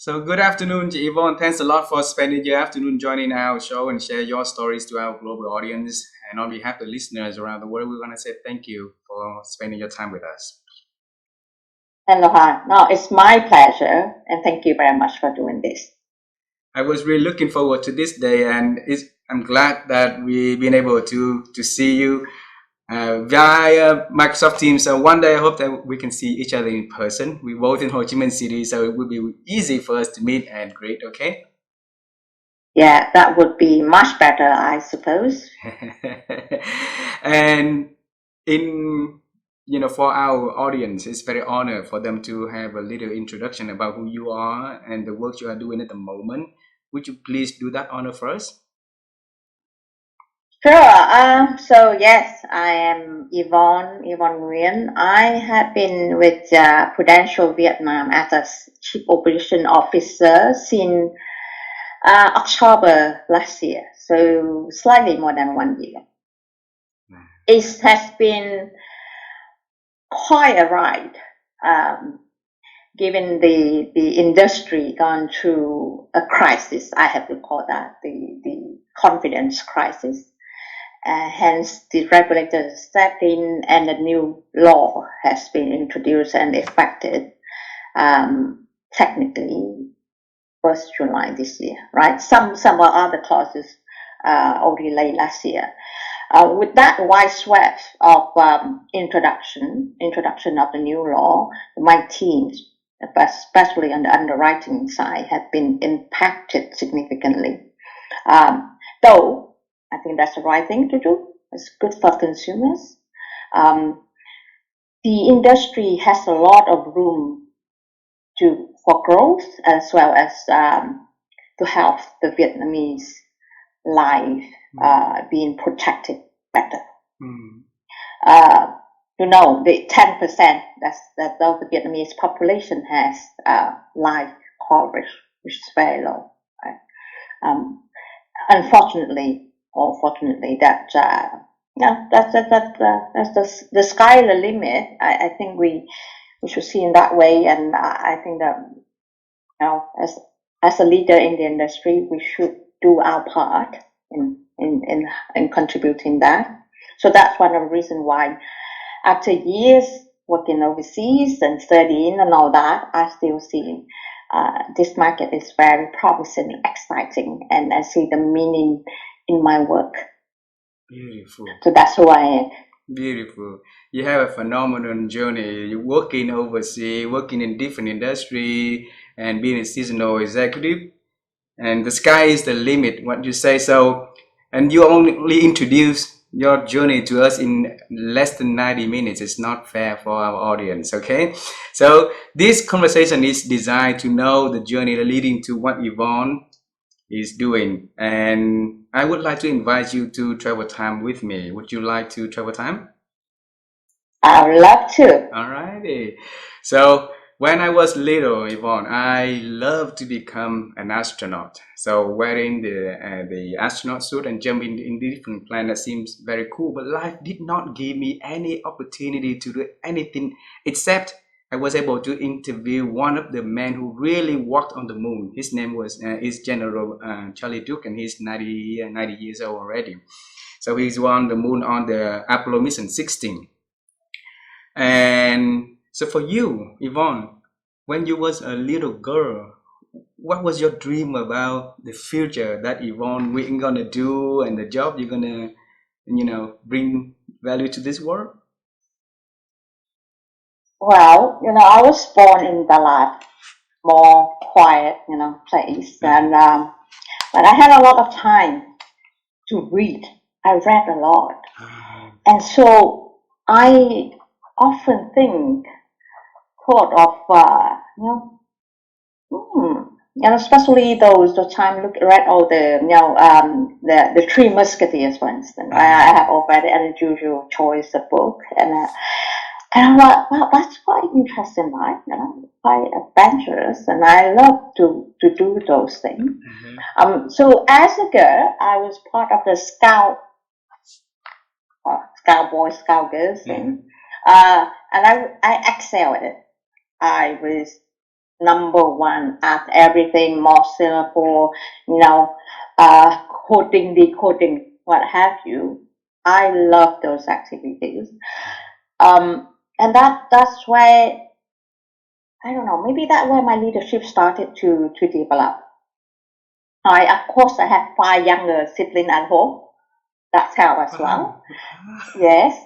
So good afternoon, Yvonne. Thanks a lot for spending your afternoon joining our show and share your stories to our global audience. And on behalf of the listeners around the world, we want to say thank you for spending your time with us. Aloha. No, it's my pleasure, and thank you very much for doing this. I was really looking forward to this day, and I'm glad that we've been able to see you via Microsoft Teams. So one day I hope that we can see each other in person. We both in Ho Chi Minh City, so it will be easy for us to meet and greet. Okay. Yeah, that would be much better, I suppose. And in for our audience, it's very honor for them to have a little introduction about who you are and the work you are doing at the moment. Would you please do that honor first? Sure. So yes, I am Yvonne Nguyen. I have been with Prudential Vietnam as a Chief Operation Officer since October last year, so slightly more than 1 year. It has been quite a ride. Given the industry gone through a crisis, I have to call that the confidence crisis. Hence, the regulators stepped in, and a new law has been introduced and effected. Technically, 1st July this year, right? Some other clauses already late last year. With that wide swath of introduction of the new law, my teams, especially on the underwriting side, have been impacted significantly. Though I think that's the right thing to do. It's good for consumers. The industry has a lot of room for growth, as well as to help the Vietnamese life being protected better. The 10% that the Vietnamese population has life coverage, which is very low. Right? Unfortunately, or fortunately, that's the sky the limit. I think we should see in that way, and I think that as a leader in the industry, we should do our part in contributing that. So that's one of the reasons why, after years working overseas and studying and all that, I still see this market is very promising and exciting, and I see the meaning in my work. Beautiful. So that's who I am. Beautiful. You have a phenomenal journey. You're working overseas, working in different industry, and being a seasonal executive. And the sky is the limit, what you say. So, and you only introduce your journey to us in less than 90 minutes. It's not fair for our audience, okay? So this conversation is designed to know the journey leading to what Yvonne is doing. And I would like to invite you to travel time with me. Would you like to travel time? I would love to. Alrighty. So when I was little, Yvonne, I loved to become an astronaut. So wearing the astronaut suit and jumping in different planets seems very cool. But life did not give me any opportunity to do anything except I was able to interview one of the men who really walked on the moon. His name is General Charlie Duke, and he's 90 years old already. So he's on the moon on the Apollo mission 16. And so for you, Yvonne, when you was a little girl, what was your dream about the future that Yvonne we're gonna do and the job you're gonna, bring value to this world? Well, I was born in Dalat, more quiet, place, and but I had a lot of time to read. I read a lot, and so I often thought of especially the time read all the Three Musketeers, for instance. I have already an unusual choice of book, and I'm like, wow, that's quite interesting, right? Quite adventurous, and I love to do those things. So as a girl, I was part of the Scout Boys, Scout Girls thing, and I excel at it. I was number one at everything, more Singapore, coding, decoding, what have you. I love those activities. And that's where, I don't know, maybe that's where my leadership started to develop. Of course, I have 5 younger siblings at home. That's how as well. Yes.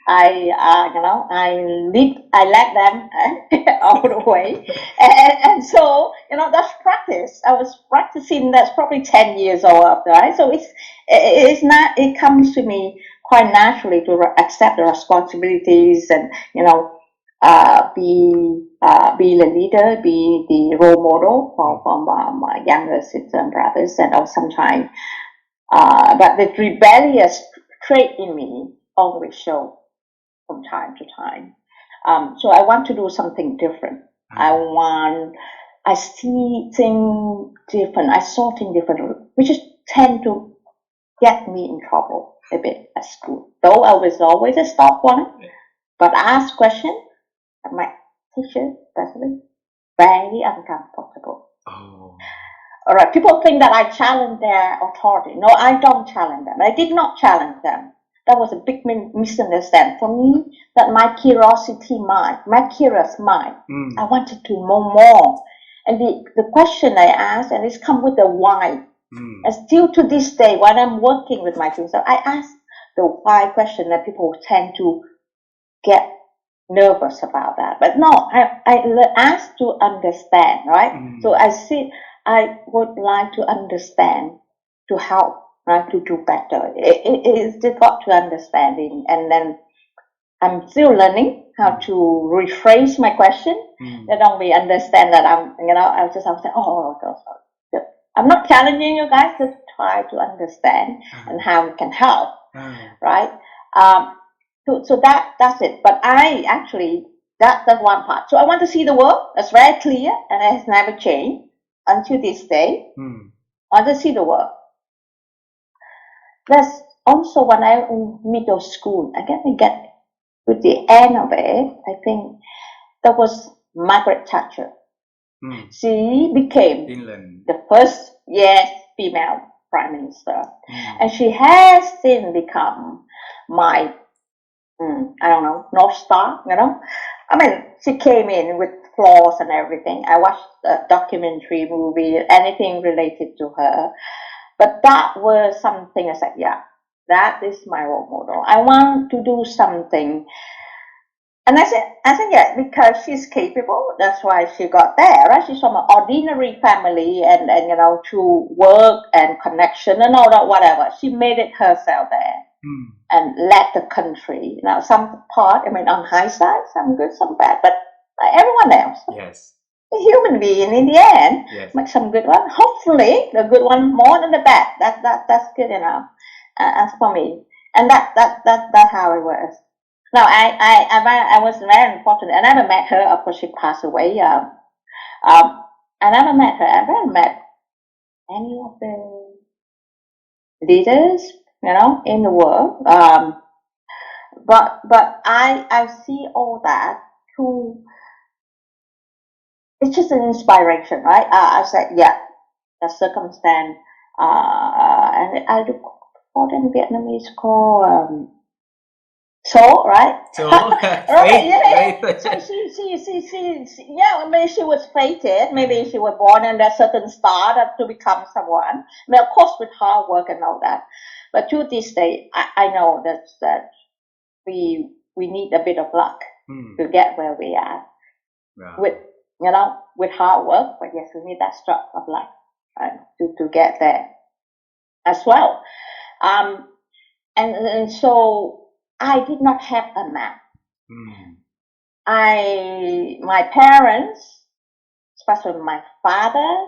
I let them all the way, and so that's practice. I was practicing. That's probably 10 years old, right? So it's not. It comes to me quite naturally to accept the responsibilities and be the leader, be the role model for my younger sisters and brothers, and sometimes. But the rebellious trait in me always show from time to time. So I want to do something different. I see things different. I saw things different, which is tend to get me in trouble a bit at school. Though I was always a top one, but I ask questions, my teacher, especially, very uncomfortable. Oh. All right, people think that I challenge their authority. No, I don't challenge them. I did not challenge them. That was a big misunderstanding for me. That my curiosity mind, my curious mind, I wanted to know more. And the question I asked, and it's come with the why. And still to this day, when I'm working with my teams, I ask the why question that people tend to get nervous about that. But no, I ask to understand, right? So I would like to understand, to help, right, to do better. It is difficult to understand, and then I'm still learning how to rephrase my question. That only understand that I'll say, oh, I'm not challenging you guys, just try to understand and how we can help, right? So that's it. But I actually, that's one part. So I want to see the world. That's very clear, and it has never changed until this day. I want to see the world. That's also when I was in middle school. I get with the end of it, I think that was Margaret Thatcher. She became England. the first female prime minister, and she has since become my North Star. I mean, she came in with flaws and everything. I watched a documentary, movie, anything related to her, but that was something I said, that is my role model. I want to do something. And I said, because she's capable, that's why she got there, right? She's from an ordinary family, and through work and connection and all that, whatever, she made it herself there and led the country. Now, some part, on hindsight, some good, some bad, but like everyone else. Yes. A human being in the end, make some good one. Hopefully, the good one more than the bad. That's good enough as for me, and that's how it was. Now, I was very important. I never met her. Of course, she passed away. I never met her. I never met any of the leaders, in the world. But I see all that through. It's just an inspiration, right? I said, the circumstance. And I look for them Vietnamese called. So, right? So, right. So she, maybe she was fated. Maybe she was born in that certain star to become someone. Of course, with hard work and all that. But to this day, I know that we need a bit of luck to get where we are. With hard work. But yes, we need that stroke of luck, right, to get there as well. And so. I did not have a map. My parents, especially my father,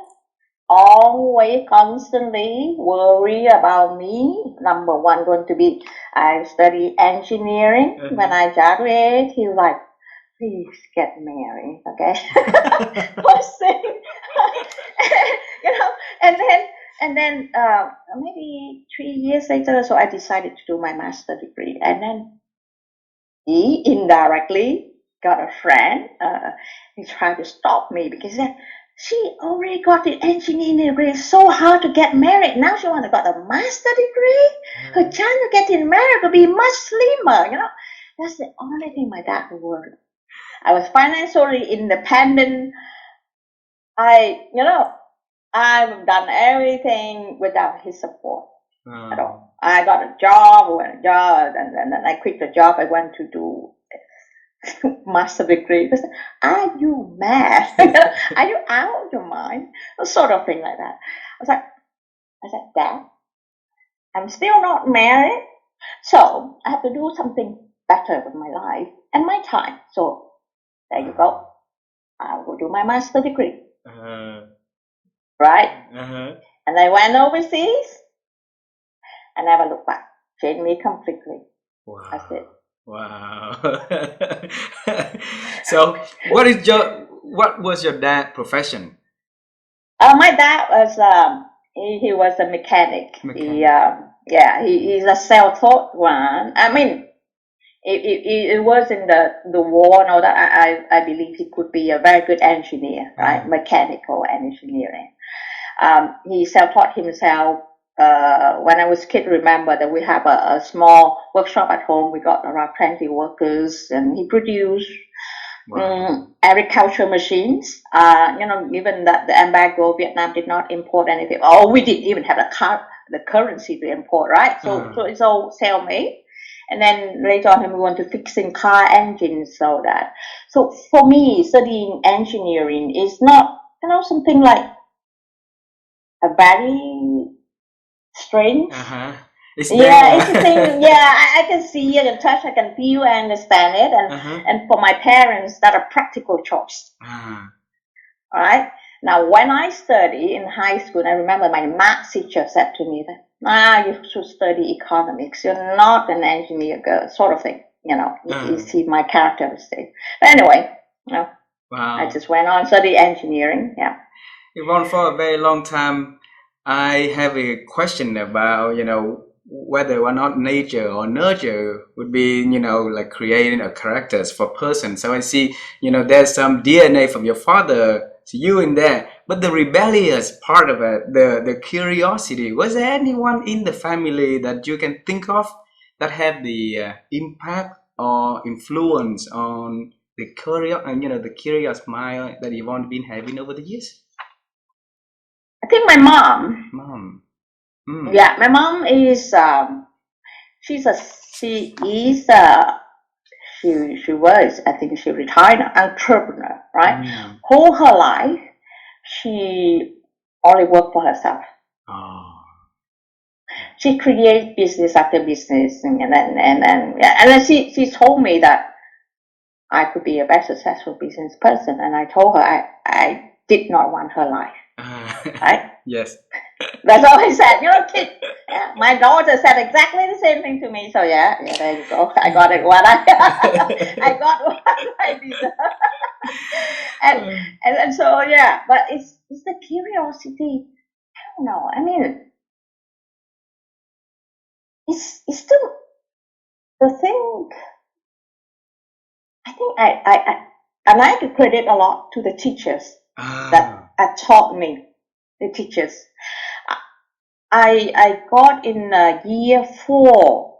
always constantly worry about me. Number one, going to be, I study engineering. When I graduate, he's like, please get married, okay? First thing, and then maybe 3 years later, so I decided to do my master's degree, and then he indirectly got a friend. He tried to stop me because he said, she already got the engineering degree. It's so hard to get married. Now she want to got a master degree. Her chance of getting married will be much slimmer. That's the only thing my dad worried. I was financially independent. I've done everything without his support at all. I got a job, and then I quit the job. I went to do master degree. Are you mad? Are you out of your mind? A sort of thing like that. I said, Dad, I'm still not married, so I have to do something better with my life and my time. So there you go. I will do my master degree. Right? And I went overseas. I never looked back. Changed me completely. Wow. That's it. Wow. So, what was your dad's profession? My dad was he was a mechanic. He's a self-taught one. I mean, it was in the war and all that. I believe he could be a very good engineer, right? Mechanical engineering. He self-taught himself. When I was a kid, remember that we have a small workshop at home. We got around 20 workers, and he produced agriculture machines. Even that the embargo, Vietnam did not import anything. Oh, we didn't even have the currency to import, right? So it's all self-made. And then later on, we went to fixing car engines, so that. So for me, studying engineering is not, something like a very strange. It's a thing. Yeah, I can see it and touch. I can feel and understand it. And for my parents, that's a practical choice. All right. Now, when I study in high school, I remember my math teacher said to me that, you should study economics. You're not an engineer girl, sort of thing. You see my characteristic. But anyway, I just went on study engineering. Yeah. Yvonne, for a very long time, I have a question about, whether or not nature or nurture would be, like creating a characters for person. So I see, there's some DNA from your father to you in there, but the rebellious part of it, the curiosity, was there anyone in the family that you can think of that had the impact or influence on the curious mind that Yvonne been having over the years? I think my mom. Yeah, my mom is she was, I think she retired entrepreneur, right? Whole her life she only worked for herself. She created business after business, and then she told me that I could be a very successful business person, and I told her I did not want her life. Right? Yes. That's all I said. Kid. Yeah, my daughter said exactly the same thing to me. So yeah, there you go. I got it. I got what I deserve. and so yeah, but it's the curiosity. I don't know. I mean, it's still the thing. I think I like to credit a lot to the teachers that taught me. The teachers. I got in year four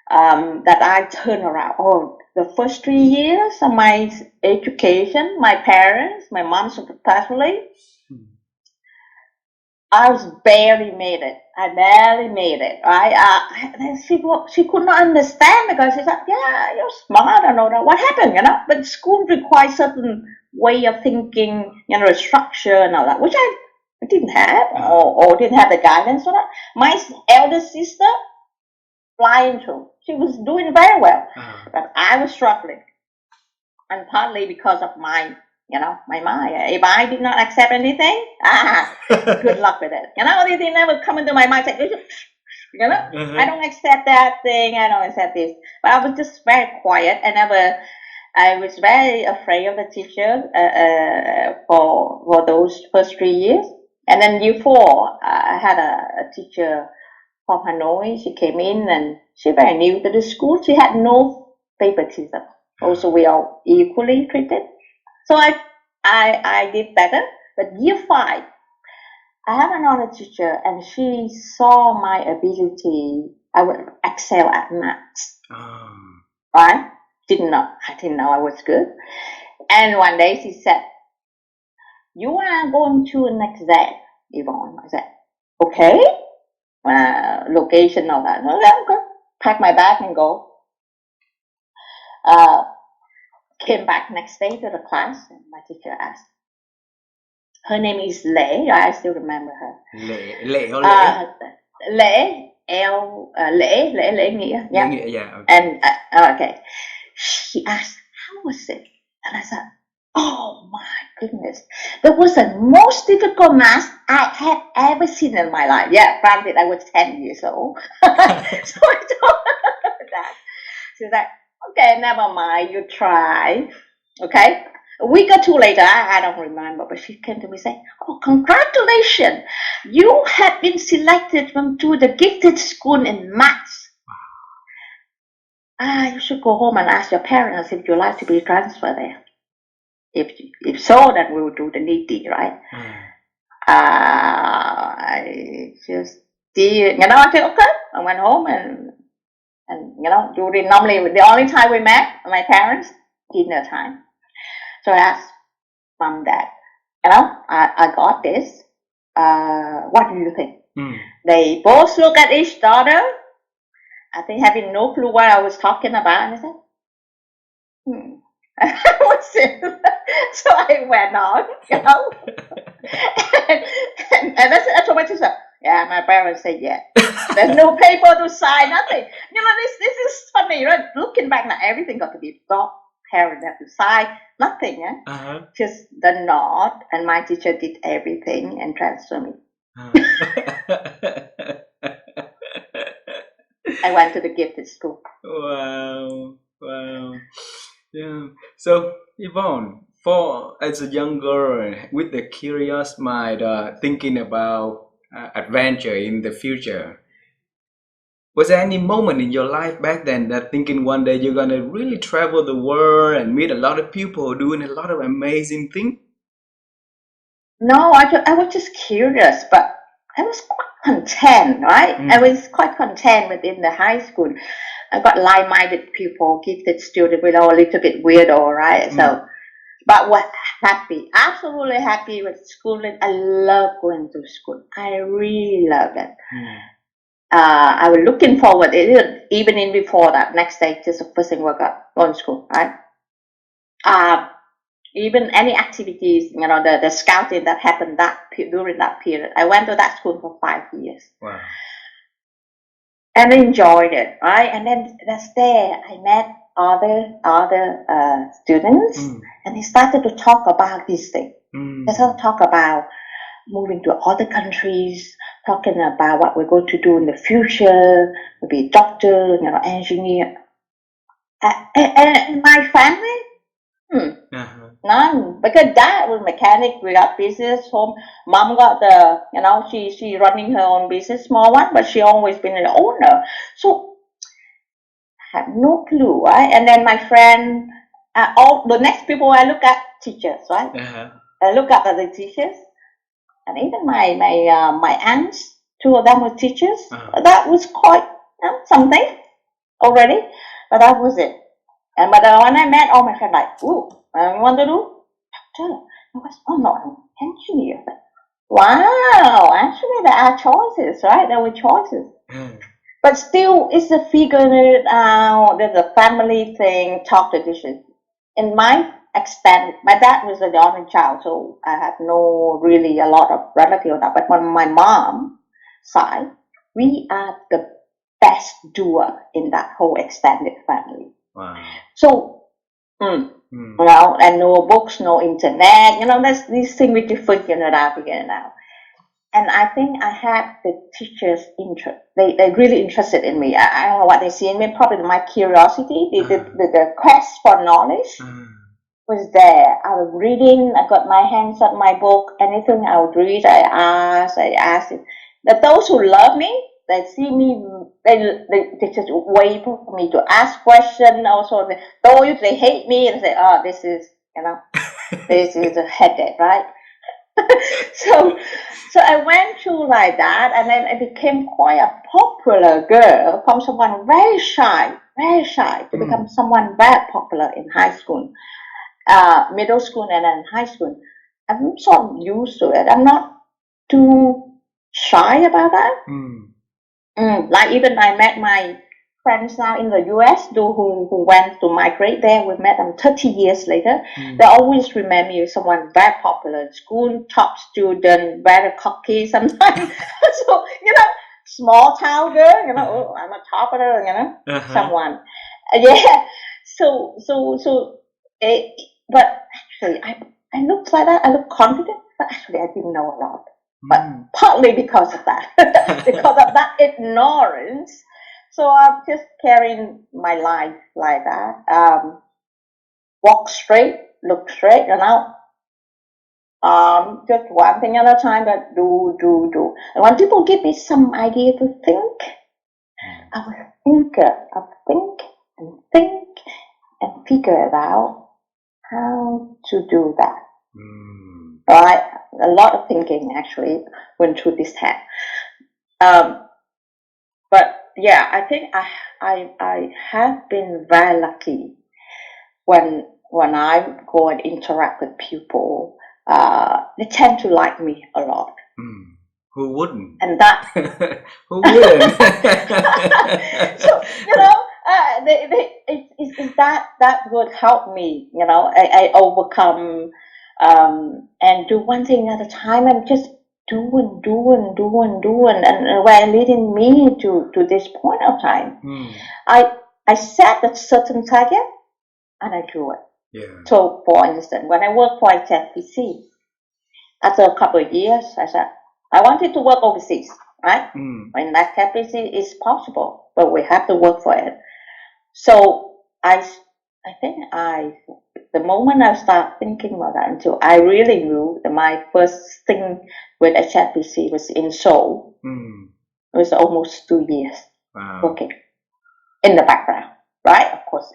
that I turned around. Oh, the first 3 years of my education, my parents, my mom successfully, I was barely made it. I barely made it, right? She could not understand because she said, yeah, you're smart and all that. What happened, But school requires certain way of thinking, structure and all that, which I didn't have or didn't have the guidance for that. My elder sister, flying through. She was doing very well, but I was struggling. And partly because of my mind. If I did not accept anything, good luck with it. These things never come into my mind. I don't accept that thing. I don't accept this. But I was just very quiet. I was very afraid of the teacher for those first 3 years. And then year four, I had a teacher from Hanoi. She came in and she very new to the school. She had no favoritism. Also, we are equally treated. So I did better. But year 5, I have another teacher, and she saw my ability. I would excel at maths. Right? I didn't know I was good. And one day she said, "You are going to next exam, Yvonne." I said, "Okay." Location, all that. Okay. Pack my bag and go. Came back next day to the class, and my teacher asked. Her name is Lễ. I still remember her. Lễ or Lễ? Lễ, Lễ Nghĩa. Yeah. Nghĩa, yeah. Okay. And okay, she asked, "How was it?" And I said, "Oh my goodness, that was the most difficult math I had ever seen in my life." Yeah, granted, I was 10 years old. So I told her that. She's like, "Okay, never mind, you try." Okay. A week or two later, I don't remember, but she came to me saying, "Oh, congratulations! You have been selected to the gifted school in maths. You should go home and ask your parents if you'd like to be transferred there. If so, then we will do the needy, right?" I just did, I said, okay. I went home and normally the only time we met, my parents, dinner time. So I asked Mom, Dad, I got this. What do you think? They both look at each other, I think having no clue what I was talking about, and I said, What's it? So I went on, and I told my sister, yeah, my parents said yeah. There's no paper to sign, nothing. This is funny, right? Looking back now, everything got to be thought. Parents have to sign, nothing, just the nod, and my teacher did everything and transferred me. I went to the gifted school. Wow. Yeah. So Yvonne, as a young girl with a curious mind, thinking about adventure in the future, was there any moment in your life back then that thinking one day you're gonna really travel the world and meet a lot of people doing a lot of amazing things? No, I was just curious, but I was quite content, right? I was quite content within the high school. I got like-minded people, gifted students, a little bit weirdo, right? So, but was happy, absolutely happy with schooling. I love going to school. I really love it. I was looking forward, even in before that, next day, just the first thing we got, going to school, right? Even any activities, the scouting that happened during that period. I went to that school for 5 years. Wow. And I enjoyed it, right? And then that's there I met other students, and they started to talk about this thing. They started to talk about moving to other countries, talking about what we're going to do in the future, maybe doctor, engineer. And my family, none, because dad was mechanic, we got business home. Mom got she running her own business, small one, but she always been an owner. So I had no clue, right? And then my friend, all the next people I look at, teachers, right? I look at the teachers, and even my aunts, 2 of them were teachers. That was quite something already, but that was it. And but when I met all my friends, like, ooh, you want to do? Doctor. I was, oh no, I'm an engineer. Wow, actually there are choices, right? There were choices. But still, it's a figuring it out. There's a family thing, talk tradition. In my extent, my dad was the only child, so I had no really a lot of relatives. But on my mom's side, we are the best doer in that whole extended family. Wow. So, and no books, no internet, that's these things we just figuring it out. And I think I had the teachers' interest. They really interested in me. I don't know what they see in me, probably my curiosity, the quest for knowledge was there. I was reading, I got my hands on my book, anything I would read, I asked it. But those who love me, they see me, they just wait for me to ask questions. Also, though if they hate me and say, "Oh, this is this is a headache," right? so so I went through like that, and then I became quite a popular girl from someone very shy to become someone very popular in high school, middle school, and then high school. I'm sort of used to it. I'm not too shy about that. Like even I met my friends now in the US who went to migrate there. We met them 30 years later. They always remember me as someone very popular in school, top student, very cocky sometimes. So, small town girl, oh, I'm a topper, someone. Yeah. But actually, I look like that. I look confident, but actually I didn't know a lot. But partly because of that, because of that ignorance. So I'm just carrying my life like that. Walk straight, look straight, just one thing at a time, but do. And when people give me some idea to think, I'm a thinker. I think and figure it out how to do that. Right? A lot of thinking actually went through this head. But yeah, I think I have been very lucky when I go and interact with people. They tend to like me a lot. Who wouldn't? And that who wouldn't? So that would help me. I overcome and do one thing at a time and just do and where leading me to this point of time. I set a certain target and I do it. Yeah. So for instance, when I worked for HSBC, after a couple of years, I said I wanted to work overseas, right? In that HSBC is possible, but we have to work for it. So I think the moment I start thinking about that until I really knew that my first thing with HSBC was in Seoul. It was almost 2 years working in the background, right? Of course,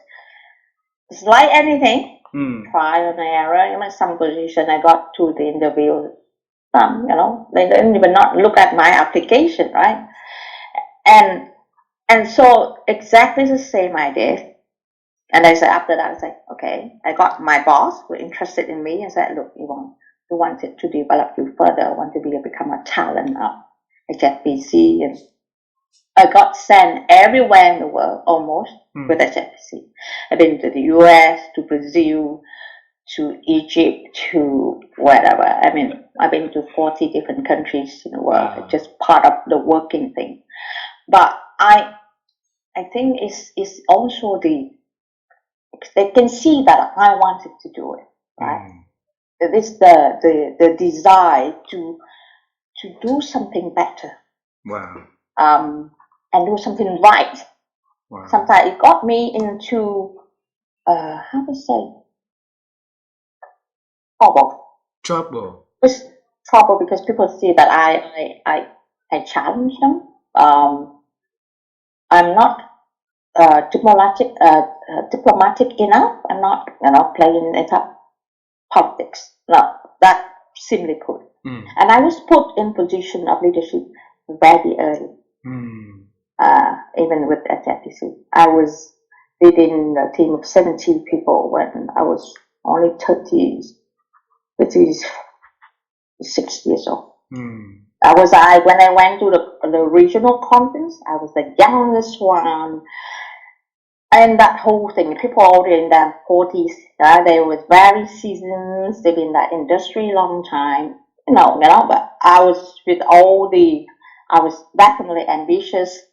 it's like anything. Trial and error. Some position I got to the interview. Some, they didn't even not look at my application, right? And so exactly the same I did. And I said, after that, I said, okay, I got my boss who interested in me and said, look, Yvonne, we wanted to develop you further. I want to become a talent of HSBC. And I got sent everywhere in the world, almost, with HSBC. I've been to the US, to Brazil, to Egypt, to wherever. I mean, I've been to 40 different countries in the world. It's just part of the working thing. But I think it's also they can see that I wanted to do it, right? It's the desire to do something better. Wow. And do something right. Wow. Sometimes it got me into how to say trouble. It's trouble because people see that I challenge them. I'm not diplomatic enough. I'm not playing it up politics. No, that simply put. And I was put in position of leadership very early. Even with HSBC, I was leading a team of 70 people when I was only 36 years old. When I went to the regional conference, I was the youngest one. And that whole thing, people already in their 40s, they were very seasoned, they've been in that industry a long time, but I was I was definitely ambitious.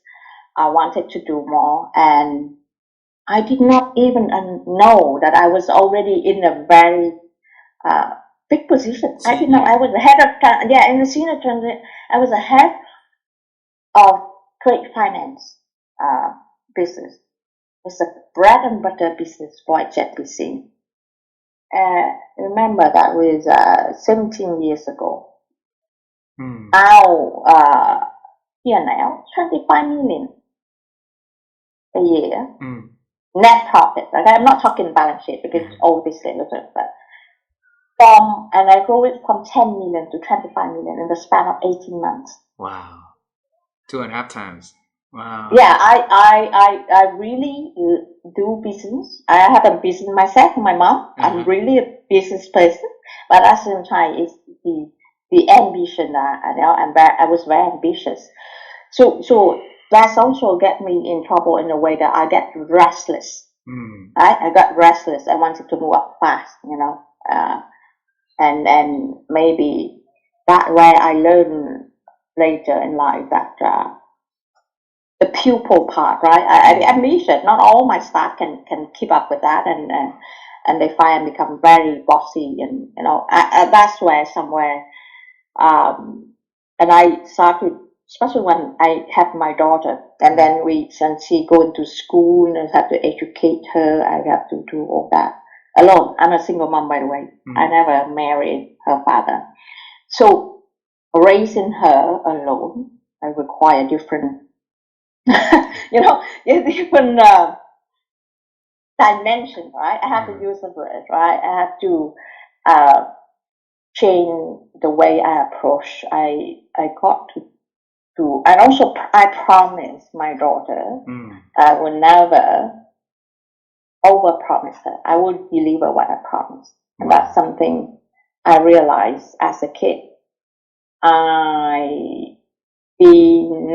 I wanted to do more, and I did not even know that I was already in a very big position. I didn't know I was the head of, in the senior transit, I was the head of trade finance business. It's a bread and butter business for HSBC. Remember that was 17 years ago. Now, here now, 25 million a year. Mm. Net profit. Okay, I'm not talking balance sheet because obviously, but and I grew it from 10 million to 25 million in the span of 18 months. Wow. 2.5 times. Wow. Yeah, I really do business. I have a business myself, my mom. I'm really a business person, but at the same time, it's the ambition that I was very ambitious. So that's also get me in trouble in a way that I get restless. Right? I got restless. I wanted to move up fast, and maybe that way I learned later in life that the pupil part, right? I ambition. Not all my staff can keep up with that, and they find and become very bossy, and that's where somewhere, and I started, especially when I had my daughter, and then she go into school and I have to educate her. I have to do all that alone. I'm a single mom, by the way. I never married her father, so raising her alone, I require different. Different dimension, right? I have to use the word, right? I have to change the way I approach. I got to, and also I promised my daughter I will never over-promise her. I will deliver what I promised, and that's something I realized as a kid.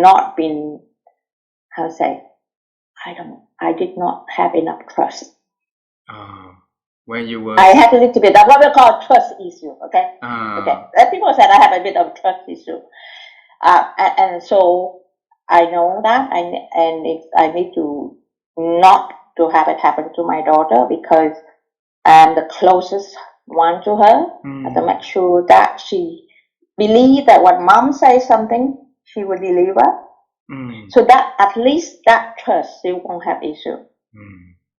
Not been, how to say, I did not have enough trust. When you were, I had a little bit of what we call trust issue. Okay. People said I have a bit of trust issue, and so I know that, I need to not to have it happen to my daughter, because I'm the closest one to her. I have to make sure that she believes that when mom says something, she will deliver. So that at least that trust still won't have issue.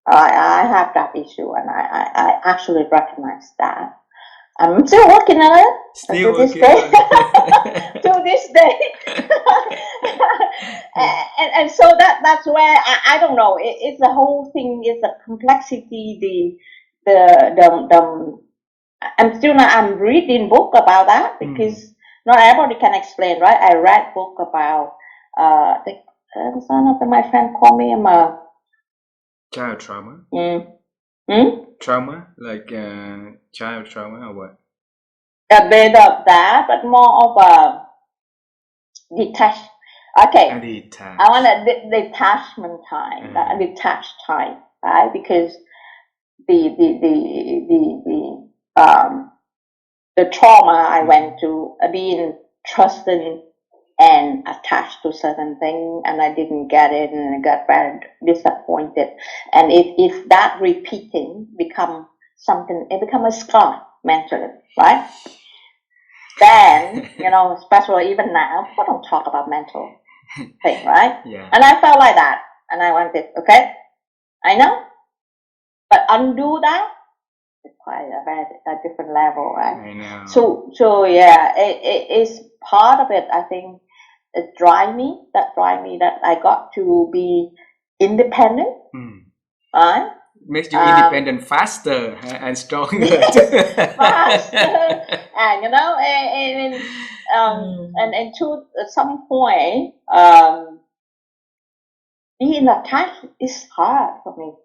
I have that issue, and I actually recognize that. I'm still working on it to this day. To this day. and so that's where I don't know. It's the whole thing. It's the complexity. I'm reading book about that, because not everybody can explain, right? I read book about some of my friends call me a child trauma. Trauma, like child trauma, or what? A bit of that, but more of a detached. Okay, I want a detachment time, a detached time, right? Because the trauma I went to, being trusted and attached to certain things, and I didn't get it, and I got very disappointed. And if that repeating become something, it become a scar mentally, right? Then, especially even now, people don't talk about mental thing, right? Yeah. And I felt like that, and I wanted, okay, I know, but undo that is quite a different level, right? I know. So yeah, it is part of it. I think it drive me that I got to be independent, right? Makes you independent faster and stronger. Faster, and and to some point, being attached is hard for me.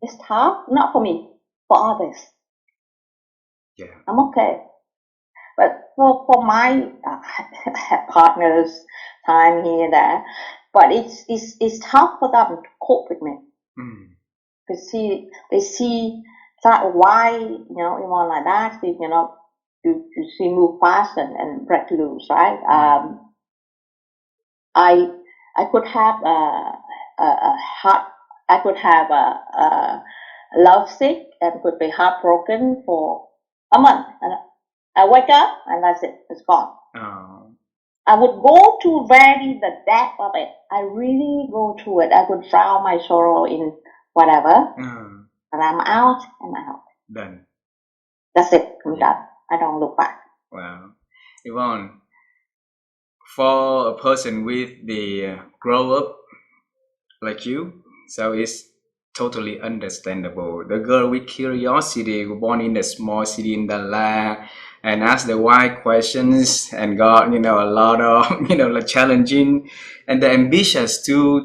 It's hard, not for me, for others. Yeah, I'm okay, but for my partners, time here and there, but it's hard for them to cope with me. They see that why Yvonne like that. You see move fast and break loose, right? I could have a heart. I could have a love sick and could be heartbroken for a month, and I wake up and that's it. It's gone. I would go to very the depth of it. I really go to it. I could drown my sorrow in whatever, and I'm out and out. Done. That's it. I'm done. I don't look back. Wow, Yvonne. for a person with the grow up like you, so it's totally understandable. The girl with curiosity, born in a small city in Dalat, and asked the why questions and got a lot of like challenging, and the ambitious to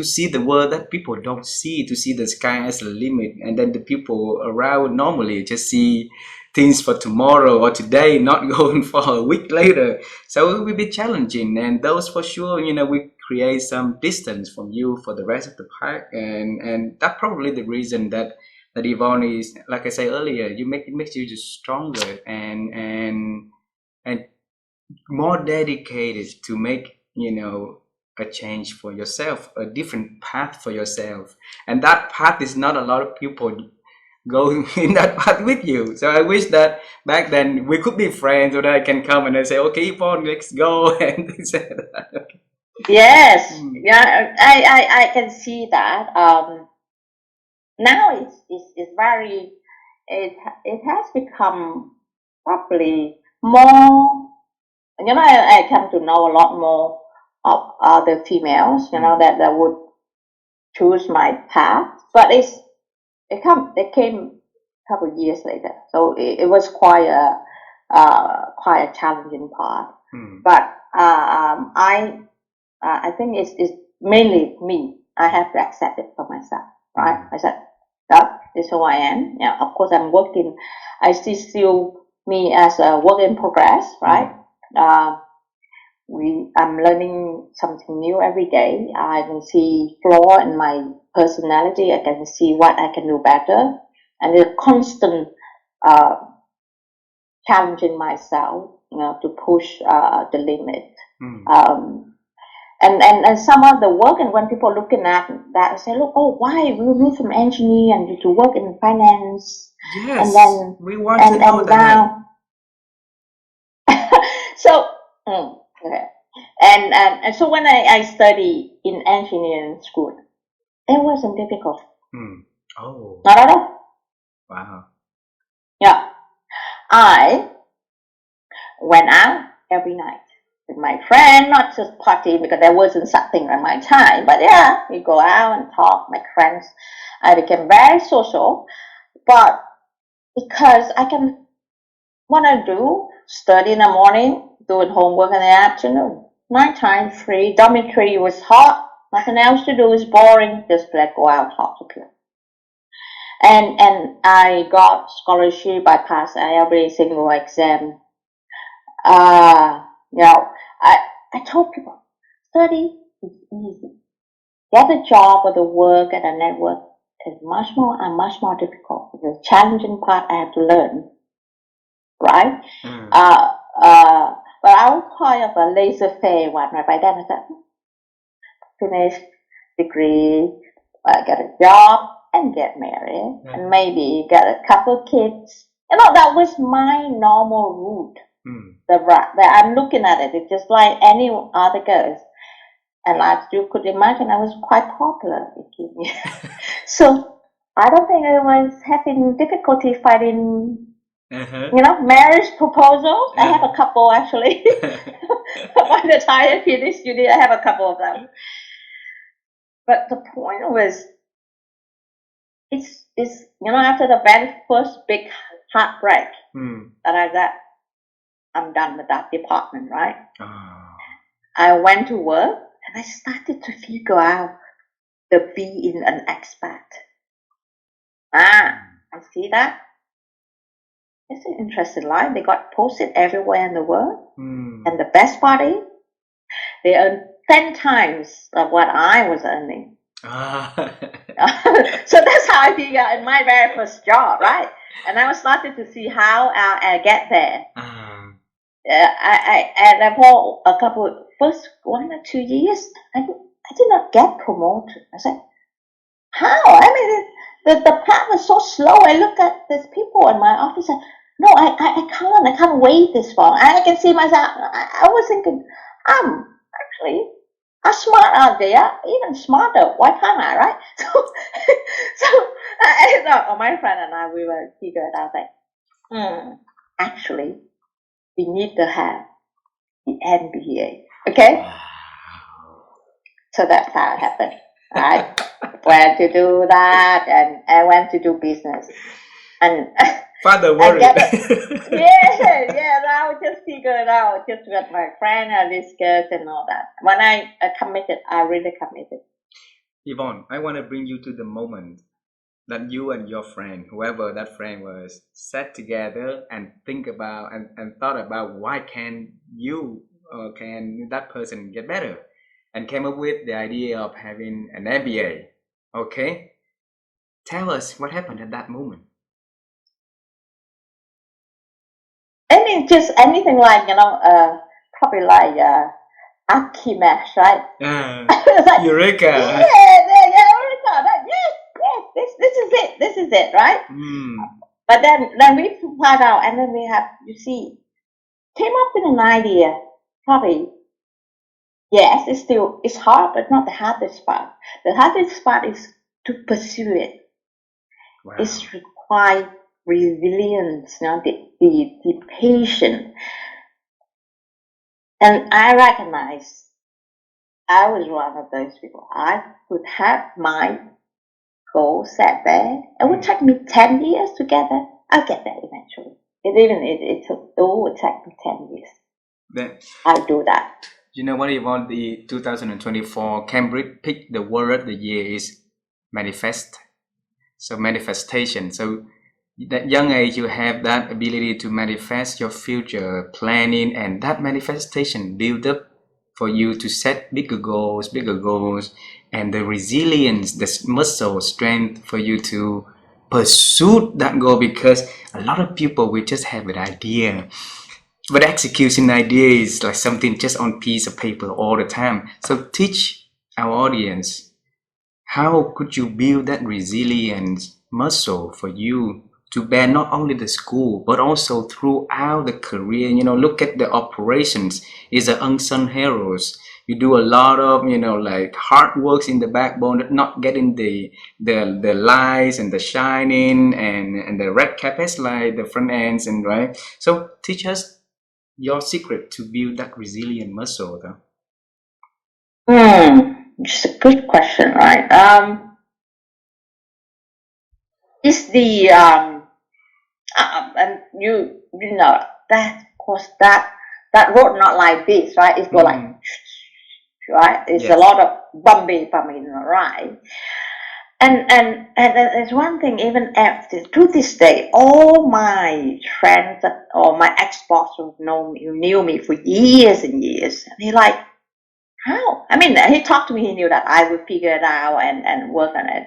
see the world that people don't see, to see the sky as a limit, and then the people around normally just see things for tomorrow or today, not going for a week later. So it will be challenging, and those for sure, we create some distance from you for the rest of the pack, and that's probably the reason that Yvonne is, like I said earlier, it makes you just stronger and more dedicated to make a change for yourself, a different path for yourself, and that path is not a lot of people go in that path with you. So I wish that back then we could be friends, so that I can come and I say, okay, Yvonne, let's go, and things like that. Yes, yeah, I can see that. Now it's very, it has become probably more, I come to know a lot more of other females, that would choose my path, but it came a couple of years later, so it was quite a challenging part. But I think it's mainly me. I have to accept it for myself, right? I said, that is who I am. Yeah, of course, I'm working. I still me as a work in progress, right? I'm learning something new every day. I can see flaw in my personality. I can see what I can do better, and it's constant challenging myself, to push the limit. And some of the work, and when people looking at that, I say, look, why we move from engineer and to work in finance? Yes, and then we want to know and that. now, so okay. And so when I study in engineering school, it wasn't difficult. Oh, Not at all. wow. Yeah, I went out every night with my friend, not just party because there wasn't something at my time, but yeah, we go out and talk, my friends. I became very social, but because I can want to do study in the morning, doing homework in the afternoon. Nighttime free, dormitory was hot, nothing else to do, is boring, just like go out talk to people. And I got scholarship, I passed every single exam. I told people, study is easy. Get a job or the work at a network is much more difficult. The challenging part I have to learn, right? But I was kind of a laissez-faire one, right? By then I said, finish degree, get a job, and get married, and maybe get a couple of kids. That was my normal route. That I'm looking at it. It's just like any other girls. And as you could imagine, I was quite popular. So I don't think I was having difficulty finding, marriage proposals. I have a couple actually. By the time I finished uni, I have a couple of them. But the point was, it's after the very first big heartbreak that I got, I'm done with that department, right? I went to work and I started to figure out the being an expat. I see that. It's an interesting life. They got posted everywhere in the world. And the best part is, they earn 10 times of what I was earning. So that's how I figured in my very first job, right? And I was starting to see how I get there. I for a couple, first 1 or 2 years, I did not get promoted. I said, how? I mean, the path was so slow. I look at these people in my office and, no, I can't wait this long. I can see myself. I was thinking, I'm smart out there, even smarter. Why can't I, right? So my friend and I, we were figuring out that, actually, we need to have the MBA. Okay? So that's how it happened. I went to do that, and I went to do business. And Father worried. yeah, I just figured it out just with my friend and discuss and all that. When I committed, I really committed. Yvonne, I want to bring you to the moment that you and your friend, whoever that friend was, sat together and think about and thought about why can you or can that person get better, and came up with the idea of having an MBA. Okay, tell us what happened at that moment. Just anything like, probably like Archimedes, right? Like, Eureka! Yeah, Eureka! Yes, this is it, right? But then we find out, and then we have, you see, came up with an idea. Probably, yes, it's hard, but not the hardest part. The hardest part is to pursue it. Wow. It's required resilience, the patience. And I recognize I was one of those people. I could have my goal set there. It would take me 10 years to get there. I'll get there eventually. It would take me 10 years. Then I'll do that. You know what, Yvonne? The 2024 Cambridge picked the word of the year is manifest. So manifestation. So that young age, you have that ability to manifest your future planning, and that manifestation build up for you to set bigger goals, and the resilience, the muscle strength for you to pursue that goal, because a lot of people will just have an idea, but executing idea is like something just on piece of paper all the time. So teach our audience, how could you build that resilience muscle for you to bear not only the school but also throughout the career? Look at the operations. It's an unsung heroes. You do a lot of like hard works in the backbone, not getting the lights and the shining and the red carpets like the front ends, and right. So teach us your secret to build that resilient muscle, though. It's a good question, right? It's the and you know that, of course, that road not like this, right? It's go like, right? It's a lot of bumpy, right? And there's one thing, even after to this day, all my friends or my ex-boss who knew me for years and years, and he like, how? I mean, he talked to me, he knew that I would figure it out and work on it.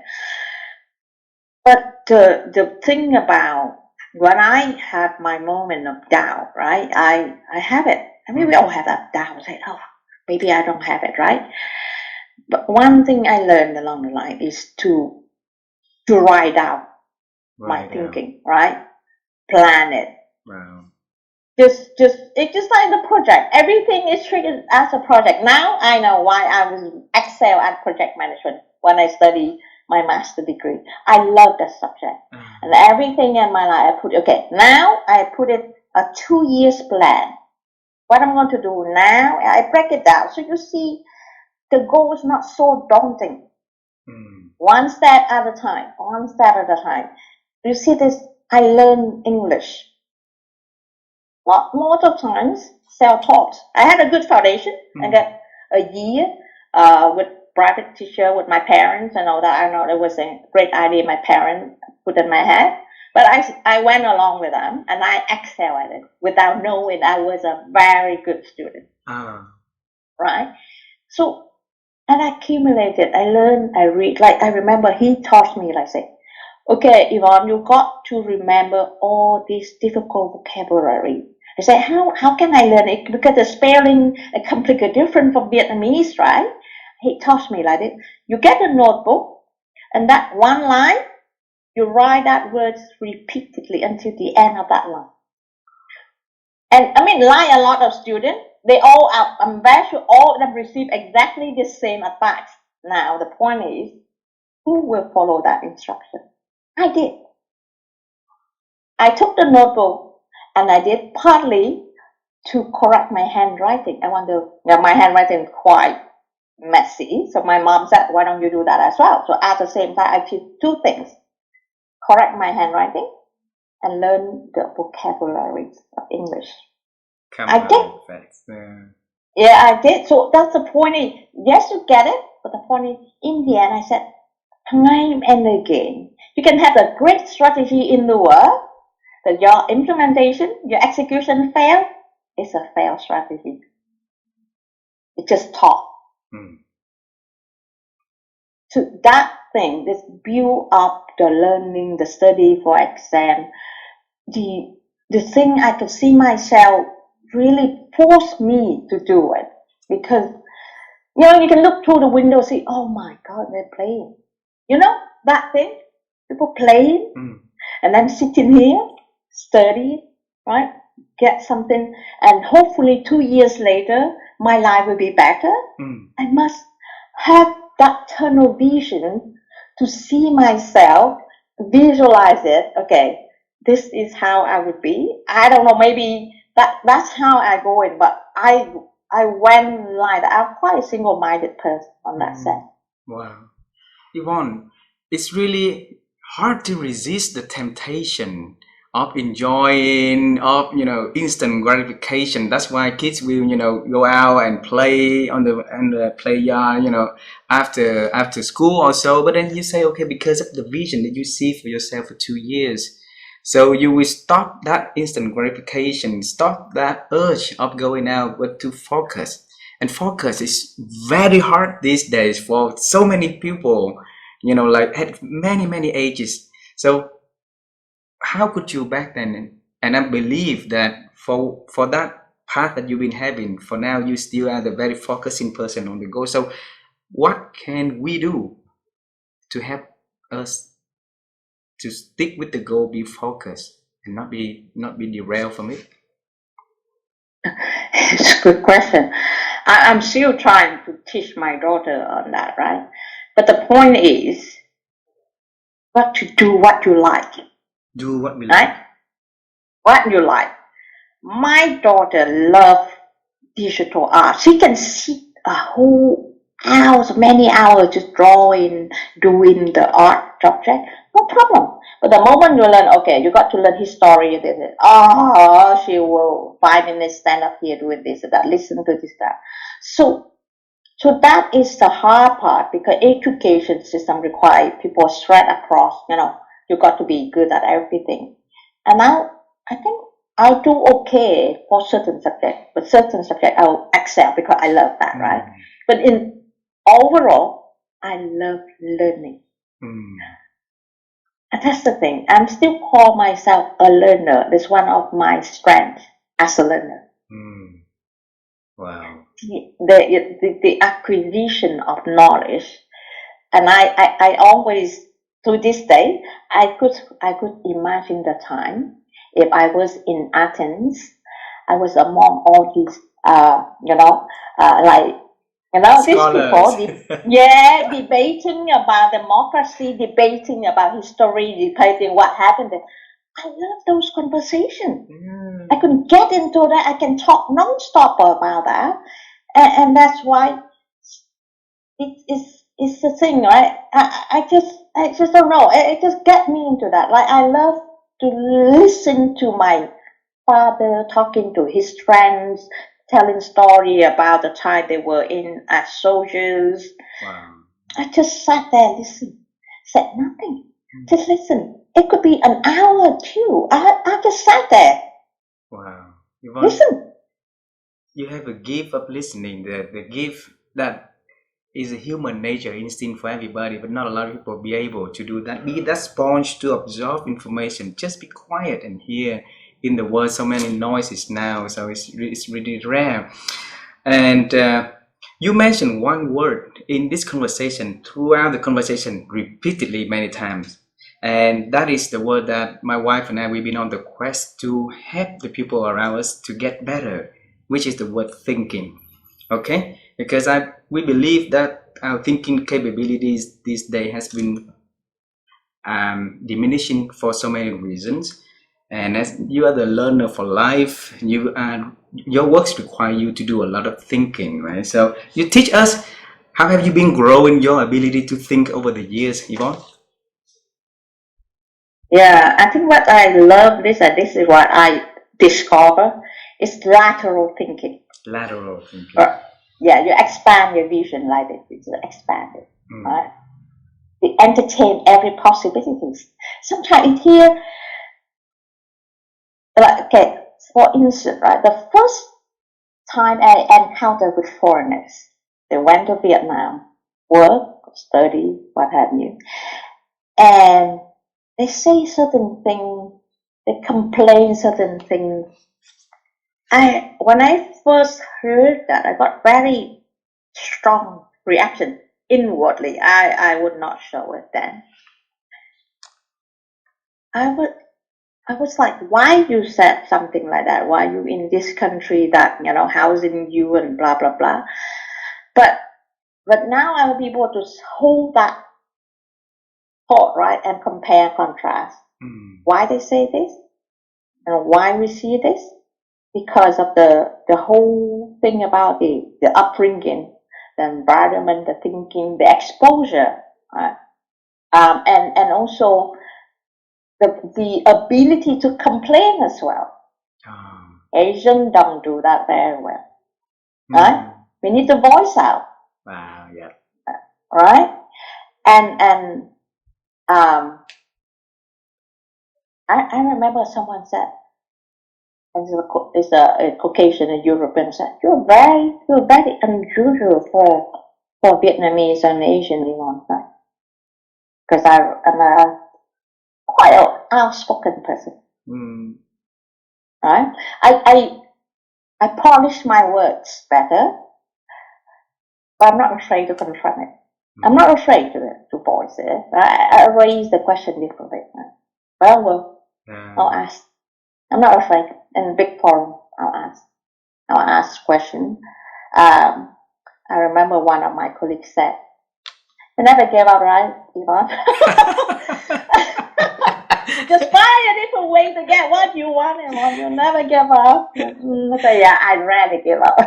But the thing about when I have my moment of doubt, right? I have it. I mean, we all have that doubt. Say, oh, maybe I don't have it, right? But one thing I learned along the line is to write out my thinking, right? Plan it. Wow. It's just like the project. Everything is treated as a project. Now I know why I was excel at project management when I study my master degree. I love that subject. And everything in my life now I put it a 2 years plan. What I'm going to do now, I break it down. So you see, the goal is not so daunting. One step at a time, You see this, I learn English. Most of times, self-taught. I had a good foundation. I got a year with private teacher with my parents and all that. I know it was a great idea my parents put in my head. But I went along with them, and I excel at it without knowing I was a very good student. Right? So, and I accumulated. I learned, I read. Like, I remember he taught me, like, say, okay, Yvonne, you got to remember all this difficult vocabulary. I said, how can I learn it? Because the spelling is completely different from Vietnamese, right? He taught me like this. You get a notebook, and that one line, you write that words repeatedly until the end of that line. And I mean, like a lot of students, they all are, I'm very sure all of them receive exactly the same advice. Now, the point is, who will follow that instruction? I did. I took the notebook and I did partly to correct my handwriting. My handwriting is quite messy. So my mom said, why don't you do that as well? So at the same time, I did two things: correct my handwriting and learn the vocabularies of English. I did. Yeah, I did. So that's the point. Yes, you get it. But the point is, in the end, I said, time and again, you can have a great strategy in the world, but your implementation, your execution fail, it's a failed strategy. It's just talk. So that thing, this build up the learning, the study for exam, the thing I could see myself really forced me to do it, because you can look through the window and see, oh my God, they're playing. That thing, people playing, and then sitting here, study, right? Get something, and hopefully 2 years later, my life will be better. I must have that tunnel vision to see myself, visualize it. Okay, this is how I would be. I don't know, maybe that's how I go in, but I went like that. I'm quite a single-minded person on that sense. Wow. Yvonne, it's really hard to resist the temptation of enjoying, of instant gratification. That's why kids will go out and play on the play yard, after school or so. But then you say, okay, because of the vision that you see for yourself for 2 years, so you will stop that instant gratification, stop that urge of going out, but to focus. And focus is very hard these days for so many people, like at many ages. So how could you back then? And I believe that for that path that you've been having, for now you still are the very focusing person on the goal. So what can we do to help us to stick with the goal, be focused, and not be derailed from it? It's a good question. I'm still trying to teach my daughter on that, right? But the point is, to do what you like. Do what we like. What you like. My daughter loves digital art. She can sit a whole hours, many hours just drawing, doing the art subject. No problem. But the moment you learn, okay, you got to learn history, she will 5 minutes stand up here doing this, that, listen to this, that. So that is the hard part, because education system requires people spread across, you got to be good at everything. And now I think I'll do okay for certain subjects, but certain subjects I'll excel because I love that, right? But in overall, I love learning. And that's the thing. I'm still call myself a learner. That's one of my strengths as a learner. Wow. The acquisition of knowledge, and I always, to this day, I could imagine the time if I was in Athens, I was among all these scholars. These people, debating about democracy, debating about history, debating what happened. I love those conversations. I can get into that. I can talk non-stop about that, and that's why it's the thing, right? I just don't know. It just get me into that. Like, I love to listen to my father talking to his friends, telling story about the time they were in as soldiers. Wow. I just sat there, listen, said nothing, just listen. It could be an hour or two. I just sat there. Wow. Listen. You have a gift of listening. The gift that is a human nature instinct for everybody, but not a lot of people be able to do that. Be that sponge to absorb information. Just be quiet and hear. In the world, so many noises now, so it's really rare. And you mentioned one word in this conversation, throughout the conversation, repeatedly many times, and that is the word that my wife and I, we've been on the quest to help the people around us to get better, which is the word thinking. Okay, because we believe that our thinking capabilities this day has been diminishing for so many reasons. And as you are the learner for life, your works require you to do a lot of thinking, right? So you teach us, how have you been growing your ability to think over the years, Yvonne? Yeah, I think what I love this, and this is what I discover, is lateral thinking. Lateral thinking. Yeah, you expand your vision like this. It's expanded, right? You entertain every possibilities. Sometimes here, like, okay, for instance, right, the first time I encountered with foreigners, they went to Vietnam, work, study, what have you, and they say certain things, they complain certain things. When I first heard that, I got very strong reaction inwardly. I would not show it then. I was like, why you said something like that? Why you in this country that, housing you and blah, blah, blah. But now I will be able to hold that thought, right, and compare, contrast. Why they say this and why we see this? Because of the whole thing about the upbringing, the environment, the thinking, the exposure, right? And also the ability to complain as well. Asian don't do that very well, right? We need to voice out. Wow, yeah. Right? And I remember someone said, and it's a Caucasian, a European said, you're very unusual for Vietnamese and Asian, right? Because I'm a quite an outspoken person. Right? I polish my words better, but I'm not afraid to confront it. I'm not afraid to voice it. I raise the question differently. Well, I'll ask. I'm not afraid. In a big forum, I'll ask question. I remember one of my colleagues said, "You never gave up, right, Yvonne?" Just find a different way to get what you want, Yvonne. You never give up. So yeah, I rarely give up.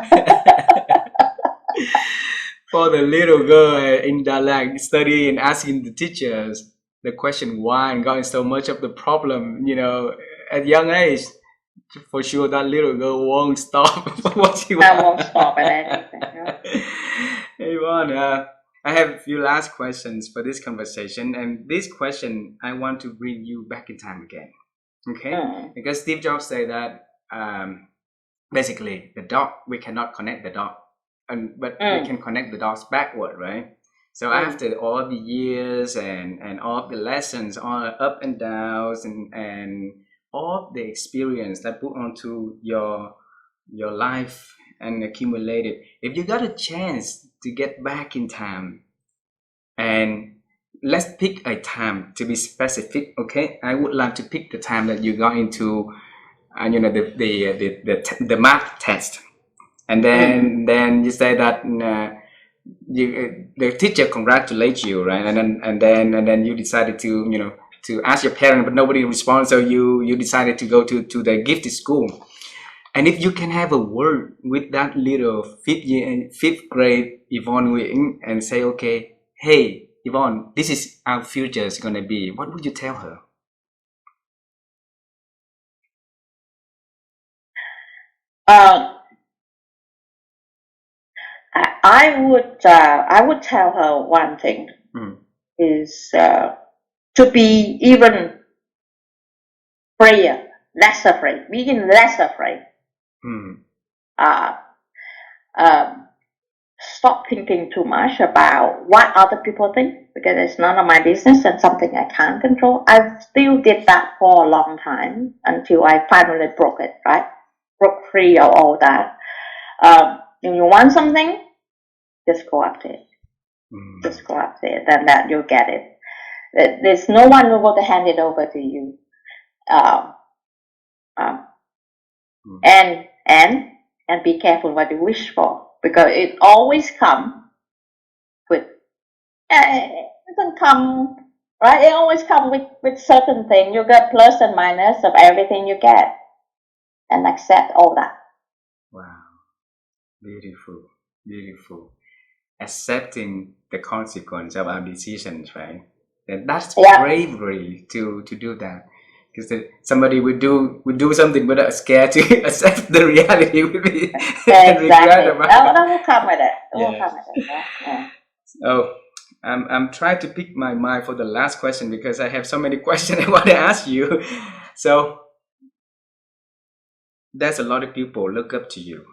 For the little girl in Dalag studying and asking the teachers the question why and got so much of the problem, at young age, for sure that little girl won't stop what she wants. I won't stop at anything. Hey, Yvonne, I have a few last questions for this conversation, and this question I want to bring you back in time again, okay? Because Steve Jobs said that basically the dot, we cannot connect the dot, but we can connect the dots backward, right? So after all the years and all the lessons, all the up and downs and all the experience that put onto your life and accumulated, if you got a chance to get back in time, and let's pick a time to be specific, okay? I would like to pick the time that you got into the math test, and then you say that the teacher congratulates you, right? And then you decided to ask your parent, but nobody responds, so you decided to go to the gifted school. And if you can have a word with that little fifth grade Yvonne Nguyen and say, okay, hey Yvonne, this is our future is gonna be, what would you tell her? I would tell her one thing is to be even freer, less afraid, being less afraid. Stop thinking too much about what other people think, because it's none of my business and something I can't control. I still did that for a long time until I finally broke it, right? Broke free of all that. If you want something, just go up there. Just go up there, then that you'll get it. There's no one who will hand it over to you. And be careful what you wish for, because it always comes with. It doesn't come right? It always comes with certain things. You get plus and minus of everything you get, and accept all that. Wow, beautiful, beautiful. Accepting the consequence of our decisions, right? And that's bravery to do that. Because somebody would do something without scared to accept the reality and regret about it. That will come with it. Yeah. So I'm trying to pick my mind for the last question because I have so many questions I want to ask you. So there's a lot of people look up to you,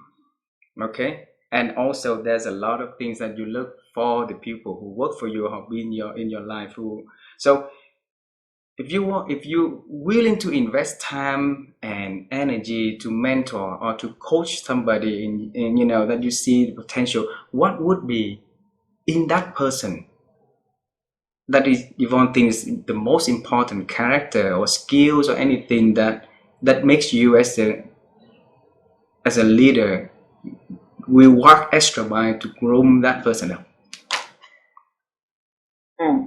okay? And also there's a lot of things that you look for the people who work for you or be in your life. So if you willing to invest time and energy to mentor or to coach somebody in that you see the potential, what would be in that person that is Yvonne thinks is the most important character or skills or anything that makes you as a leader will work extra mile to groom that person up? Yeah.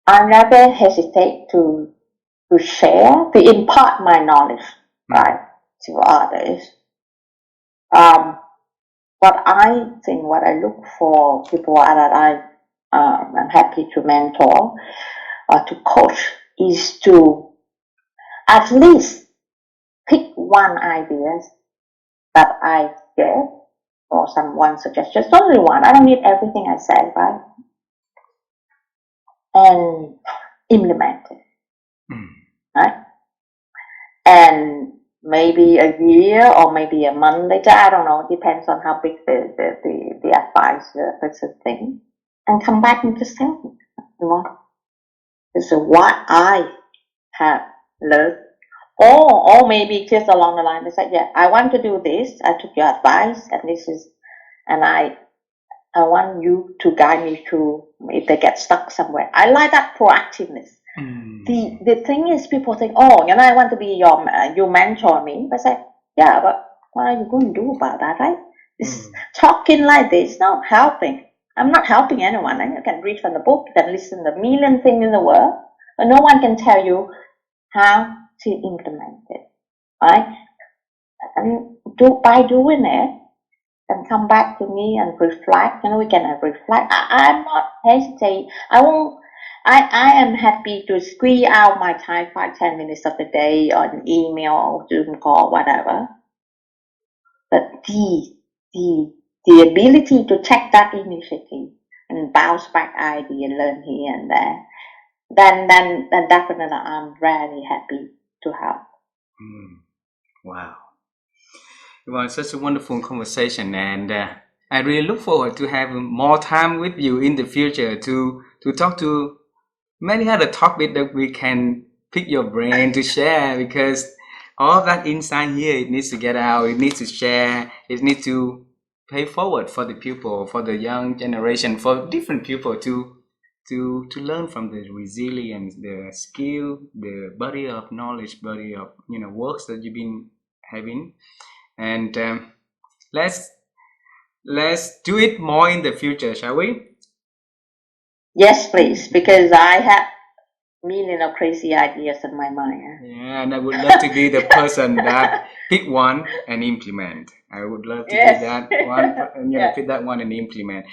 I never hesitate to share, to impart my knowledge, right, to others. What I look for people that I'm happy to mentor or to coach is to at least pick one idea that I get or someone suggests, just only one. I don't need everything I say, right? And implement it, right? And maybe a year or maybe a month later, I don't know, it depends on how big the advice the person thinks, and come back and just tell me, this is what I have learned. Or maybe just along the line, they say, yeah, I want to do this, I took your advice, and I want you to guide me through if they get stuck somewhere. I like that proactiveness. The thing is, people think, I want to be your mentor me. But I say, yeah, but what are you going to do about that, right? It's talking like this, not helping. I'm not helping anyone. You can read from the book, you can listen to a million things in the world, but no one can tell you how to implement it, right? And by doing it, and come back to me and reflect. We can reflect. I'm not hesitate. I am happy to squeeze out my time, 5-10 minutes of the day on email or Zoom call, whatever. But the ability to take that initiative and bounce back idea, learn here and there, then definitely I'm very happy to help. Wow. It was such a wonderful conversation, and I really look forward to having more time with you in the future to talk to many other topics that we can pick your brain to share, because all that insight here, it needs to get out, it needs to share, it needs to pay forward for the people, for the young generation, for different people to learn from the resilience, the skill, the body of knowledge, body of works that you've been having. And let's do it more in the future, shall we? Yes, please, because I have million of crazy ideas in my mind. Yeah, and I would love to be the person that pick one and implement. I would love to be that one, pick that one and implement.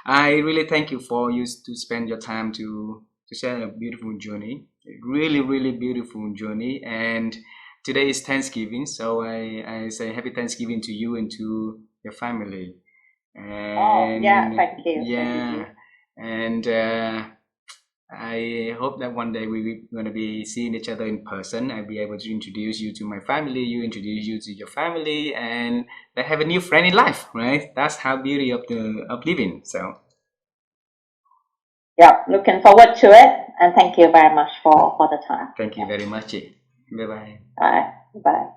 I really thank you for you to spend your time to share a beautiful journey, really, really beautiful journey. And today is Thanksgiving, so I say happy Thanksgiving to you and to your family. And thank you. Yeah, and I hope that one day we're going to be seeing each other in person. I'll be able to introduce you to my family, you introduce you to your family, and they have a new friend in life, right? That's how beauty of living. So yeah, looking forward to it, and thank you very much for the time. Thank you very much. Bye-bye. Bye.